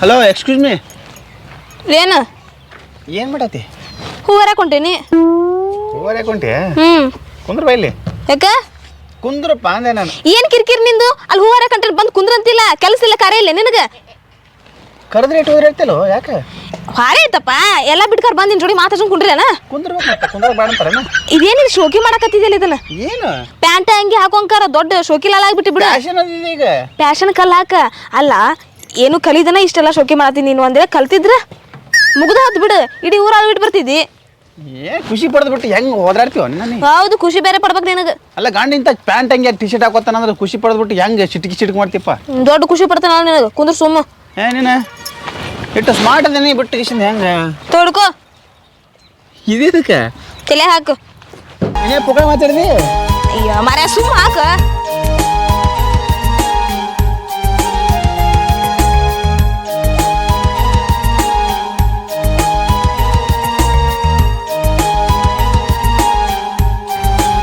Hello excuse me. ಏನು ಏನು ಮಾಡತ್ತಿ? ಹೂ ಹರಕೊಂಟೇನಿ. Over ಯಾಕೊಂಟಿ? ಕುಂದ್ರ ಬಾ ಇಲ್ಲಿ. ಯಾಕ ಕುಂದ್ರಪ್ಪ ಅಂದೆ ನಾನು. ಏನ್ ಕಿರಿಕಿರಿ ನಿಂದು? ಅಲ್ಲಿ ಹೂ ಹರಕಂಟಲ್ಲಿ ಬಂದು ಕುಂದ್ರಂತಿಲ್ಲ, ಕೆಲಸ ಇಲ್ಲ ಕಾರ್ಯ ಇಲ್ಲ ನಿನಗ. ಕರೆದ್ರೆ ಇಟ್ಟು ಹೋದ್ರೆ ಇರ್ತಲ್ಲೋ ಯಾಕೆ? ಹಾರೇ ಐತಪ್ಪ, ಎಲ್ಲ ಬಿಟ್ಕರ್ ಬಂದು ನಿನ್ ಜೋಡಿ ಮಾತಾಡ್ಸ್ಕೊಂಡ್ ಕುಂಡ್ರೇನ? ಕುಂದ್ರಬೇಕು ಮತ್ತೆ ಕುಂದ್ರ ಬಾಡ ಅಂತಾರನ. ಇದೇನಿದು ಶೋಕಿ ಮಾಡಕತ್ತಿದ್ಯಲ್ಲ ಇದನ್ನ? ಏನು ಪ್ಯಾಂಟ್ ಅಂಗಿ ಹಾಕೊಂಕಾರ ದೊಡ್ಡ ಶೋಕಿ ಲಾಲ್ ಆಗ್ಬಿಟ್ಟು ಬಿಡು. ಫ್ಯಾಷನ್ ಅದಿದೆ ಈಗ. ಫ್ಯಾಷನ್ ಕಲ್ಲಾಕ ಅಲ್ಲ, ಏನು ಕಲಿದನ ಇಷ್ಟೆಲ್ಲ ಶೋಕಿ ಮಾಡತ್ತೀನಿ ನೀನು ಅಂದ್ರೆ ಕಲ್ತಿದ್ರ ಮುಗ್ದ ಹತ್ ಬಿಡು, ಇಡೀ ಊರಾಗ ಬಿಟ್ಟು ಬರ್ತಿದ್ದಿ. ಏ ಖುಷಿ ಪಡೆದ್ಬಿಟ್ಟು ಹೆಂಗ್ ಓದಾಡ್ತೀವ ನಾನು? ಹೌದು, ಖುಷಿ ಬೇರೆ ಪಡ್ಬೇಕು ನಿನಗ. ಅಲ್ಲ ಗಂಡ ಇಂತ ಪ್ಯಾಂಟ್ ಹಂಗೆ ಟಿ ಶರ್ಟ್ ಹಾಕೋತಾನ ಅಂದ್ರೆ ಖುಷಿ ಪಡೆದ್ಬಿಟ್ಟು ಹೆಂಗೆ ಚಿಟಿಕ್ ಮಾಡ್ತೀಪ್ಪ? ದೊಡ್ಡ ಖುಷಿ ಪಡ್ತಾನ ನಿನಗ. ಕುಂದ್ರ ಸುಮ್ಮ. ಏ ನೀನು ಇಟ್ಟು ಸ್ಮಾರ್ಟ್ ಅದೇನಿ ಬಿಟ್ಟು ಕಿಶನ್ ಹೆಂಗೆ ತೊಡ್ಕೋ, ಇದಕ್ಕೆ ತಲೆ ಹಾಕು. ಏನೇ ಪುಕ್ಕ ಮಾತಾಡಿದಿ? ಅಯ್ಯೋ ಮರ ಸುಮ್ಮ ಹಾಕ.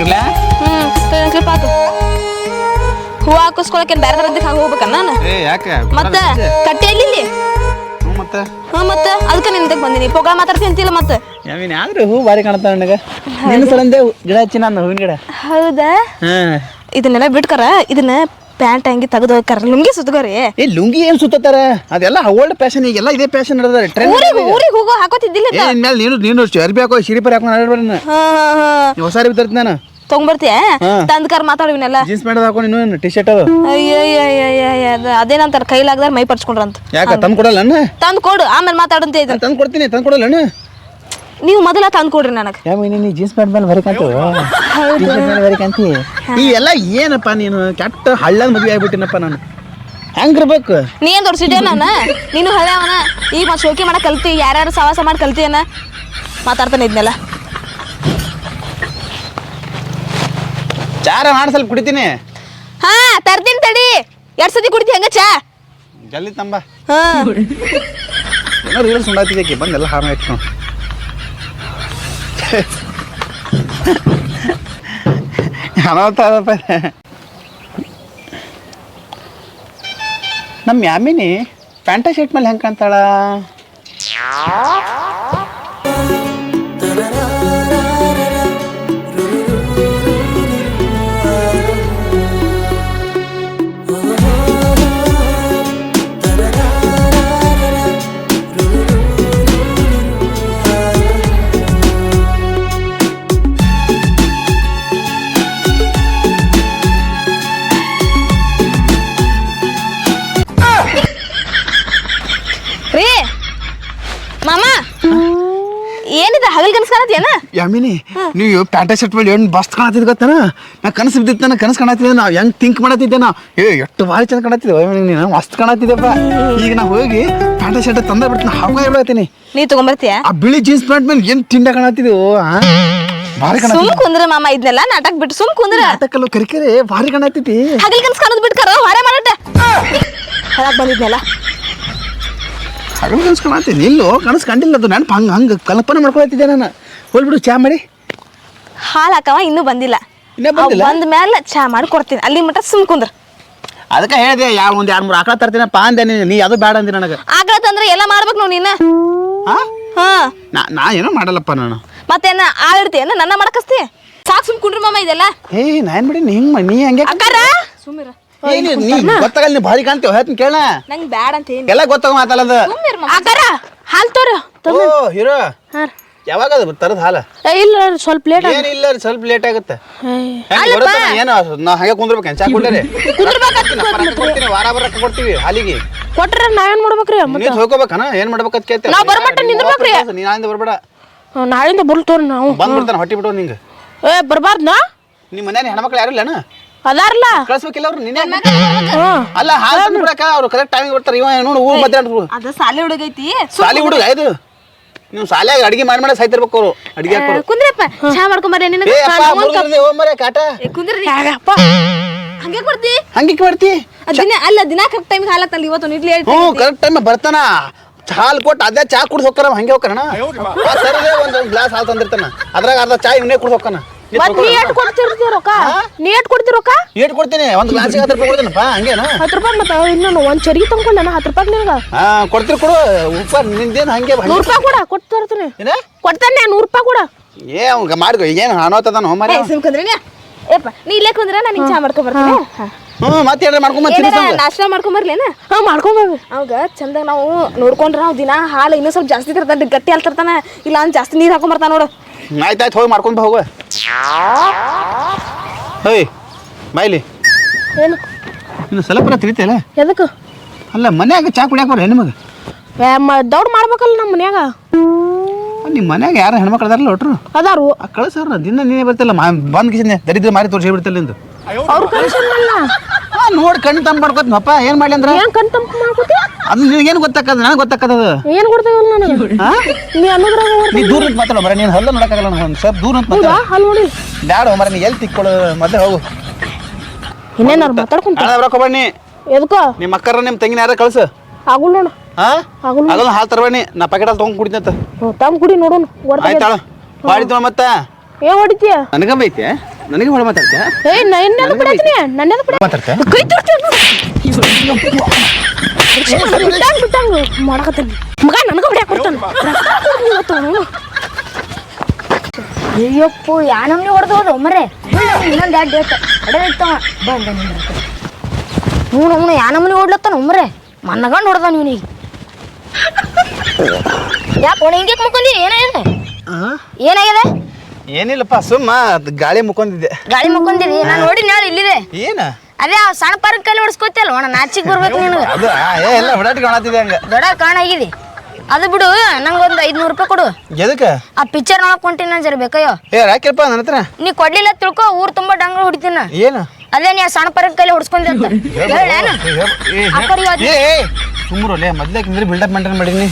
ಇರ್ಲಾ? ಕ್ಲಿಪ್ ಹಾಕು. ಹೂ ಹಾಕಿಸ್ಕೊಳಕೇನ್ ಬೇರೆ ತರದಕ್ಕೆ ಹಾಕಿ ಹೋಗ್ಬೇಕನ್ನ ನಾನು? ಏ ಯಾಕೆ ಮತ್ತೆ ಕಟ್ಟೆ ಎಲ್ಲಿ? ಮತ್ತೆ ಮತ್ತೆ ಅದಕ್ಕೆ ನಿಂತಕ್ಕೆ ಬಂದಿನಿ. ಪೊಗಳ ಮಾತಾಡ್ತಿಂತಿಲ್ಲ ಮತ್ತೆ. ಯಾವಿನ ಆದ್ರೆ ಹೂ ಭಾರಿ ಕಾಣ್ತಾವ ನನಗೆ. ನಿನ್ನ ಸಲಂದೆ ಗಿಡ ಹಚ್ಚಿ ನಾನು ಹೂವಿನ ಗಿಡ. ಹೌದಾ? ಇದನ್ನೆಲ್ಲ ಬಿಟ್ಕರ, ಇದನ್ನ ಪ್ಯಾಂಟ್ ಹಂಗಿ ತೆಗೆದು ಹೋಗ್ತಾರ, ಲುಂಗಿ ಸುತ್ತಗೋರಿ. ಏ ಲುಂಗಿ ಏನ್ ಸುತ್ತಾರ? ಅದೆಲ್ಲ ಓಲ್ಡ್ ಫ್ಯಾಷನ್, ಈಗೆಲ್ಲ ಇದೇ ಫ್ಯಾಷನ್ ನಡೆದಾರೆ. ಊರಿಗೆ ಹೋಗೋ ಹಾಕೋತಿದ್ದಿಲ್ಲ. ಇನ್ಮೇಲೆ ನೀನು ಅರ್ಬಿ ಹಾಕೋ ಸಿರಿಪರಿ ಹಾಕೊಂಡು ಆಡ್ಬೇಡ. ಹೊಸ ಅರ್ಬಿ ತರ್ತೀನಿ ನಾನು. ತಗೊಂಡ್ಬರ್ತೀಯ? ತಂದ್ಕರ್ ಮಾತಾಡುವಿನೆಲ್ಲ. ಜೀನ್ಸ್ ಪ್ಯಾಂಟ್ ಹಾಕೋ ನೀನು, ಟಿ ಶರ್ಟ್ ಅದು. ಅಯ್ಯಯ್ಯ, ಅದೇನಂತಾರ ಕೈಲಾಗದಾರ ಮೈ ಪಡ್ಸ್ಕೊಂಡ್ರಂತ. ಯಾಕ ತಂದು ಕೊಡಲ್ಲ? ತಂದು ಕೊಡು, ಆಮೇಲೆ ಮಾತಾಡಂತ ಇದ್ದೀನಿ. ತಂದು ಕೊಡ್ತೀನಿ, ತಂದು ಕೊಡಲ್ಲ? ನೀವು ಮೊದಲ ತಂದು ಕೊಡ್ರಿ ನನಗೆ. ನೀ ಜೀನ್ಸ್ ಪ್ಯಾಂಟ್ ಮೇಲೆ ಬರೀ ಕಾಂತೀವಿ, ಬರೀ ಕಾಂತಿ. ಇವೆಲ್ಲ ಏನಪ್ಪ ನೀನು? ಕೆಟ್ಟ ಹಳ್ಳದ ಮದುವೆ ಆಗ್ಬಿಟ್ಟಿನಪ್ಪ ನಾನು. ಹೆಂಗಿರ್ಬೇಕು? ನೀ ಏನ್ ದೊಡ್ಡ ಸಿಟಿಯ ನಾನು? ನೀನು ಹಳೆಯವನ. ಈಗ ಮತ್ತೆ ಶೋಕಿ ಮಾಡಕ್ ಕಲ್ತಿ, ಯಾರ್ಯಾರು ಸವಾಸ ಮಾಡಿ ಕಲ್ತಿಯನ? ಮಾತಾಡ್ತಾನೆ ಇದ್ನೆಲ್ಲ. ಚಾರ ಮಾಡಿ ಸ್ವಲ್ಪ ಕುಡಿತೀನಿ. ಹಾ ತರ್ತೀನಿ ತಡಿ. 2 ಸತಿ ಕುಡಿತಿ ಹಂಗ ಚಾ? ಜಲ್ದಿ ತಂಬ. ಏನೋ ರೀಲ್ಸ್ ನೋಡಾತಿದ್ದಕ್ಕೆ ಬಂದೆಲ್ಲ ಹಾರ ಇಟ್ಟು ಅನಾವತ್ತಪ್ಪ. ನಮ್ಮ ಯಾಮಿನಿ ಪ್ಯಾಂಟ ಶರ್ಟ್ ಮೇಲೆ ಹೆಂಗೆ ಕಾಣ್ತಾಳ? ರೀ ಮಾಮ, ಏನಿದೆ ಹಗಲ್ ಕನಸು ಕಾಣತ್ತೀಯನ? ಯಾಮಿನಿ ನೀವು ಪ್ಯಾಂಟ ಶರ್ಟ್ ಮೇಲೆ ಏನು ಬಸ್ ಕಾಣತ್ತಿದ್ ಗೊತ್ತಾನ? ನಾ ಕನಸು ಬಿದ್ದಿತ್ತು, ನಾನು ಕನಸು ಕಾಣತ್ತಿದ್ದೆ. ನಾವು ಹೆಂಗೆ ಥಿಂಕ್ ಮಾಡತ್ತಿದ್ದೆ ನಾವು. ಎಷ್ಟು ಭಾರಿ ಚಂದ ಕಾಣತ್ತಿದ್ದೆ ನೀನು, ಮಸ್ತ್ ಕಾಣತ್ತಿದ್ದೆಪ್ಪ. ಈಗ ನಾವು ಹೋಗಿ ಪ್ಯಾಂಟ ಶರ್ಟ್ ತಂದ ಬಿಟ್ಟು ನಾ ಹಾಕೊಂಡು ಹೇಳ್ತೀನಿ. ನೀ ತಗೊಂಬರ್ತೀಯ? ಆ ಬಿಳಿ ಜೀನ್ಸ್ ಪ್ಯಾಂಟ್ ಮೇಲೆ ಏನು ತಿಂಡ ಕಾಣತ್ತಿದ್ದೆವು, ಭಾರಿ ಕಾಣ. ಸುಮ್ ಕುಂದ್ರ ಮಾಮ, ಇದನ್ನೆಲ್ಲ ನಾಟಕ ಬಿಟ್ಟು ಸುಮ್ ಕುಂದ್ರ. ನಾಟಕಲ್ಲ ಕರಿಕರೆ ಭಾರಿ ಕಾಣತ್ತೈತಿ. ಹಗಲ್ ಕನಸು ಕಾಣೋದು ಬಿಟ್ಕರ ಹೊರೆ ಮಾಡಟ. ಹೊರಗೆ ಬಂದಿದ್ನಲ್ಲ ಹಗಲು ಕನಸು ಕಾಣತ್ತೀನಿ. ಇಲ್ಲೋ ಕನಸು ಕಂಡಿಲ್ಲ, ಅದು ನೆನಪು ಹಂಗೆ ಕಲ್ಪನೆ ಮಾಡ್ಕೊಳ್ತಿದ್ದೆ ನಾನು. ಹೋಲ್ಬಿಡು, ಚಾ ಮಾಡಿ. ಹಾಲು ಹಾಕವ ಇನ್ನೂ ಬಂದಿಲ್ಲ. ಬಂದ ಮೇಲೆ ಚಾ ಮಾಡಿ ಕೊಡ್ತೀನಿ. ಅಲ್ಲಿ ಮಟ್ಟ ಸುಮ್ ಕುಂದ್ರ. ಅದಕ್ಕೆ ಹೇಳಿದೆ, ಯಾವ ಒಂದು 2-3 ಆಕಳ ತರ್ತೀನಪ್ಪ ಅಂದೆ. ನೀ ಅದು ಬೇಡ ಅಂದಿ ನನಗೆ. ಆಕಳ ತಂದ್ರೆ ಎಲ್ಲ ಮಾಡ್ಬೇಕು ನೋಡಿ ನೀನು. ನಾ ಏನೋ ಮಾಡಲ್ಲಪ್ಪ ನಾನು. ಮತ್ತೇನ ಆಳಿಡ್ತೀಯನ ನನ್ನ ಮಾಡಕಸ್ತಿ? ಸಾಕು ಸುಮ್ ಕುಂಡ್ರಿ ಮಾಮ ಇದೆಲ್ಲ. ಏ ನಾನ್ ಬಿಡಿ ನೀ ಹಂಗೆ ಅಕ್ಕಾರ ಸುಮ್ಮಿರ. ನೀ ಗೊತ್ತಾಗಲ್ಲ, ನೀ ಭಾರಿ ಕಾಣ್ತೇವೆ. ಹೇಳ್ತೀನಿ ಕೇಳ. ನಂಗೆ ಬ್ಯಾಡ ಅಂತ ಏನ್ ಎಲ್ಲ ಗೊತ್ತಾಗ ಮಾತಾಡೋದು. ಅಕ್ಕಾರ ಹಾಲು ತೋರು. ಓ ಹೀರೋ, ಯಾವಾಗ ಅದು ತರದ್ ಹಾಲು? ಇಲ್ಲ ಸ್ವಲ್ಪ ಲೇಟ್. ಏನಿಲ್ಲ, ಸ್ವಲ್ಪ ಲೇಟ್ ಆಗುತ್ತೆ. ಏನು ನಾ ಹಾಗೆ ಕುಂದ್ರಬೇಕು? ಚಾ ಕುಡ್ರಿ ವಾರ ಬರ ಕೊಡ್ತೀವಿ ಹಾಲಿಗೆ. ಕೊಟ್ರೆ ನಾವೇನ್ ಮಾಡ್ಬೇಕ್ರಿ? ನೀನ್ ಹೋಗ್ಕೋಬೇಕನ? ಏನ್ ಮಾಡ್ಬೇಕಂತ ಕೇಳ್ತೇವೆ. ನಾವ್ ಬರ್ಮಟ್ಟ ನಿಂದ್ರಬೇಕ್ರಿ. ನೀ ನಾಳಿಂದ ಬರ್ಬೇಡ. ನಾಳಿಂದ ಬರ್ತೋರಿ ನಾವು. ಬಂದ್ಬಿಡ್ತಾನೆ ಹೊಟ್ಟಿ ಬಿಡೋ ನಿಂಗೆ. ಬರ್ಬಾರ್ದಾ? ನಿಮ್ಮ ಮನ್ಯಾನ ಹೆಣ್ಮಕ್ಳು ಯಾರು ಇಲ್ಲನ? ಅದಾರಲ್ಲ, ಕಳ್ಸ್ಬೇಕಿಲ್ಲ ಅವ್ರು. ನೀನೇ ಅಲ್ಲ ಹಾಲು ತಂದು ಬಿಡಕ ಅವ್ರು ಕರೆಕ್ಟ್ ಟೈಮಿಗೆ ಬರ್ತಾರೆ. ಇವ ನೋಡು ಊರ್ ಮಧ್ಯಾಹ್ನ ಅದ ಸಾಲಿ ಹುಡುಗೈತಿ. ಸಾಲಿ ಹುಡುಗ ಇದು. ನೀವು ಸಾಲಿಯಾಗ ಅಡಿಗೆ ಮಾಡಿ ಸಾಯ್ತಿರ್ಬೇಕು ಅವ್ರು. ಅಡಿಗೆ ಹಾಕೋರು. ಕುಂದ್ರಪ್ಪ, ಚಾ ಮಾಡ್ಕೊಂಬರ್ರಿ. ನಿನಗೆ ಕಾಟ ಕುಂದ್ರಿ. ಹಂಗೆ ಕೊಡ್ತಿ? ಹಂಗೆ ಮಾಡ್ತಿ? ದಿನ ಅಲ್ಲ, ದಿನ ಕರೆಕ್ಟ್ ಟೈಮಿಗೆ ಹಾಲತ್ತಲ್ಲ. ಇವತ್ತು ಇಡ್ಲಿ ಹ್ಞೂ ಕರೆಕ್ಟ್ ಟೈಮ್ ಬರ್ತಾನ. ಹಾಲು ಕೊಟ್ಟು ಅದೇ ಚಾ ಕುಡ್ದು ಹೋಗ್ತಾರ. ಹಂಗೆ ಹೋಗ್ತಾನ. ಸರಿ ಒಂದು ಗ್ಲಾಸ್ ಹಾಲು ತಂದಿರ್ತಾನ, ಅದ್ರಾಗ ಅರ್ಧ ಚಾ ಇವನೇ ಕುಡ್ದು ಹೋಗ್ತಾನ. ಮತ್ ನೀ ಎಟ್ ಕೊಡ್ತಿರ್ತಿ ರೊಕ್ಕ ನೀ ಎಟ್ ಕೊಡ್ತಿ ರೊಕ್ಕ ಏಟ್ ಕೊಡ್ತೀನಿ ಒಂದು ಗ್ಲಾಸಿಗೆ 10 ರೂಪಾಯಿ ಕೊಡ್ತೀನಪ್ಪ ಹಂಗೇನ 10 ರೂಪಾಯಿ ಮತ್ತೆ ಇನ್ನೊಂದು ಒಂದು ಚರಿಗೆ ತಂದ್ಕೊಂಡೆ 10 ರೂಪಾಯಿ ನಿನಗೆ ಕೊಡ್ತೀರಿ ಕೊಡು ಉಪ್ಪ ನಿಂದೇನು ಹಂಗೆ 100 ರೂಪಾಯಿ ಕೂಡ ಕೊಡ್ತಿರ್ತೀನಿ ಏನ ಕೊಡ್ತಾನೆ 100 ರೂಪಾಯಿ ಕೂಡ ಏ ಅವ್ಗ ಮಾಡ್ಕೊ ಏನು ಹಾನೋತದಾನ ಮರ ಸುಮ್ಕಂದ್ರಿ ಏಪ್ಪ ನೀ ಇಲ್ಲೇ ಕುಂದ್ರೆ ನಾನು ಚಾ ಮಾಡ್ಕೊಂಡ್ ಬರ್ತೀನಿ ಮತ್ತೆ ಏನಾರ ಮಾಡ್ಕೊಂಬರ್ತೀನಿ ನಾಷ್ಟ ಮಾಡ್ಕೊಂಡ್ ಬರ್ಲೇನ ಮಾಡ್ಕೊಂಬರ್ರಿ ಅವಾಗ ಚಂದಾಗ ನಾವು ನೋಡ್ಕೊಂಡ್ರ ನಾವು ದಿನ ಹಾಲು ಇನ್ನೂ ಸ್ವಲ್ಪ ಜಾಸ್ತಿ ತರ್ತಾನೆ ಗಟ್ಟಿ ಹಾಲು ತರ್ತಾನೆ ಇಲ್ಲ ಅಂದ್ರೆ ಜಾಸ್ತಿ ನೀರು ಹಾಕೊಂಡ್ ಬರ್ತಾನ ನೋಡು ಆಯ್ತಾಯ್ತು ಹೋಗಿ ಮಾಡ್ಕೊಂಡ್ ಹೋಗುವ ಹೇಯ್ ಬಾಯ್ಲಿ ಏನು ಇನ್ನು ಸ್ವಲ್ಪ ತಿಳಿತಲ್ಲ ಎದಕ್ಕೆ ಅಲ್ಲ ಮನ್ಯಾಗ ಚಾ ಕುಡಿಯಾಕ ಬರ್ರಿ ನಿಮಗೆ ದೌಡ್ ಮಾಡ್ಬೇಕಲ್ಲ ನಮ್ಮ ಮನ್ಯಾಗ ನಿಮ್ಮ ಮನ್ಯಾಗ ಯಾರು ಹೆಣ್ಮಕ್ಳು ಅದಾರಲ್ಲ ಒಟ್ರು ಅದಾರು ಕಳ್ಸಾರ ದಿನ ನೀನೇ ಬರ್ತಿಲ್ಲ ಬಂದ್ ಕಿಸಿನ ದರಿದ್ರ ಮಾರಿ ತೋರಿಸಿ ಬಿಡ್ತಿಲ್ಲ ನಿಂದು ಅವ್ರು ಕಳ್ಸಲ್ಲ ನೋಡಿ ಕಣ್ಣು ತಂಪು ಮಾಡ್ಕೋತನಪ್ಪ ಏನು ಮಾಡ್ಲಿ ಅಂದ್ರೆ ಏನ್ ಕಣ್ ತಂಪು ಮಾಡ್ಕೋತಿ ಅದು ನಿನಗೇನು ಗೊತ್ತಾಕದ ನನಗೆ ಗೊತ್ತಾಕದ ಏನ್ ಕೊಡ್ತಾವಲ್ಲ ನನಗೆ ನೀ ಅನ್ನೋದ್ರಾಗ ನೀ ದೂರ ನಿಂತು ಮಾತಾಡೋ ಬರ ನೀನು ಹಲ್ಲ ನೋಡಕ್ಕಾಗಲ್ಲ ನನಗೆ ಒಂದು ಸ್ವಲ್ಪ ದೂರ ನಿಂತು ಮಾತಾಡ ಅಲ್ಲಿ ನೋಡಿ ಬ್ಯಾಡ ಮರ ನೀ ಎಲ್ಲಿ ತಿಕ್ಕೊಳ್ಳೋ ಮೊದಲೇ ಹೋಗು ಇನ್ನೇನಾರು ಮಾತಾಡ್ಕೊಂತ ಹಣ ಬರೋಕೋಬೇಡಿ ಎದಕ್ಕೋ ನಿಮ್ಮ ಅಕ್ಕರ ನಿಮ್ಮ ತಂಗಿನ ಯಾರ ಕಳ್ಸು ಆಗುಲ್ ನೋಡು ಅದನ್ನ ಹಾಲು ತರಬೇಡಿ ನಾ ಪ್ಯಾಕೆಟ್ ಅಲ್ಲಿ ತೊಗೊಂಡು ಕುಡಿತಂತ ತಮ್ಮ ಕುಡಿ ನೋಡೋಣ ಆಯ್ತಾಳ ಮಾಡಿದ್ವ ಮತ್ತೆ ಏನ್ ಹೊಡಿತೀಯ ನನಗ ಬೈತೆ ನನಗೆ ಹೊಳ ಮಾತಾಡ್ತೆ ಏ ನನ್ನೆಲ್ಲ ಬಿಡತ್ತೀನಿ ನನ್ನೆಲ್ಲ ಬಿಡ ಮಾತಾಡ್ತೆ ಕೈ ಬಿಟ್ಟಂಗ ಮಾಡಕತ್ತೀನಿ ಮಗ ನನಗ ಬಿಡಾಕ ಕೊಡ್ತಾನ ಅಯ್ಯಪ್ಪು ಯಾ ನಮ್ನಿ ಹೊಡೆದು ಮರೆ ಇನ್ನೊಂದು 2 ಡೇಟ್ ಅಡವಿತ್ತವ ಬಂದ ನೀವು ನಮ್ಮನ್ನ ಯಾ ನಮ್ಮನಿ ಹೊಡ್ಲತ್ತಾನ ಮರೆ ಮನ್ನಗಂಡು ಹೊಡೆದ ನೀವನಿಗೆ ಯಾಕೆ ಒಣ ಹಿಂಗೆ ಮುಕ್ಕೊಂಡಿ ಏನಾಗಿದೆ ಏನಾಗಿದೆ ಏನಿಲ್ಲಪ್ಪ ಸುಮ್ಮ ಗಾಳಿ ಮುಕ್ಕೊಂಡಿದ್ದೆ ಗಾಳಿ ಮುಕ್ಕೊಂದಿರಿ ನಾನು ನೋಡಿ ನಾಳೆ ಇಲ್ಲಿದೆ ಏನ ಅದೇ ಆ ಸಣ್ಣ ಪಾರ್ಕ್ ಕೈಲಿ ಹೊಡ್ಸ್ಕೊತಿಯಲ್ಲ ಒಣ ನಾಚಿಗೆ ಬರ್ಬೇಕು ನಿನಗೆ ಅದು ಎಲ್ಲ ಹೊಡಾಟಿ ಕಾಣತಿದೆ ಹಂಗ ದೊಡ್ಡ ಕಾಣಾಗಿದೆ ಅದು ಬಿಡು ನಂಗೊಂದು 500 ರೂಪಾಯಿ ಕೊಡು ಎದಕ್ಕೆ ಆ ಪಿಕ್ಚರ್ ನೋಡಕ್ ಹೊಂಟಿನ ಜರ ಬೇಕಯ್ಯೋ ಯಾಕಿಲ್ಪ ನನ್ನ ಹತ್ರ ನೀ ಕೊಡ್ಲಿಲ್ಲ ತಿಳ್ಕೊ ಊರ್ ತುಂಬಾ ಡಂಗ್ರ ಹೊಡಿತೀನ ಏನು ಅದೇ ನೀ ಆ ಸಣ್ಣ ಪಾರ್ಕ್ ಕೈಲಿ ಹೊಡ್ಸ್ಕೊಂಡಿ ಸುಮ್ಮನೆ ಮೊದ್ಲೇ ಅಂದ್ರೆ ಬಿಲ್ಡಪ್ ಮೇಂಟೈನ್ ಮಾಡೀನಿ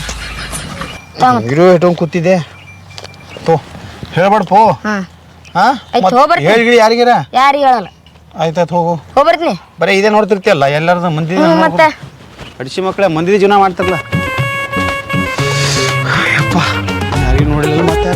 ಇರೋ ಇಟ್ಕೊಂಡ್ ಕೂತಿದ್ದೆ ತೋ ಹೇಳ್ಬೇಡ ಪೋ ಹೇಳಿ ಯಾರಿಗಾರ ಯಾರಿಗೆ ಹೇಳಲ್ಲ ಆಯ್ತಾಯ್ತು ಹೋಗು ಹೋಗ್ಬರ್ತೀನಿ ಬರೀ ಇದೇ ನೋಡ್ತಿರ್ತಿಯಲ್ಲ ಎಲ್ಲಾರ್ದು ಮಂದಿ ಮತ್ತೆ ಅಡಿಸಿ ಮಕ್ಕಳೇ ಮಂದಿ ಜೀವನ ಮಾಡ್ತಾರಲ್ಲ ಅಯ್ಯಪ್ಪ ಯಾರಿಗೂ ನೋಡಿಲ್ಲ ಮತ್ತೆ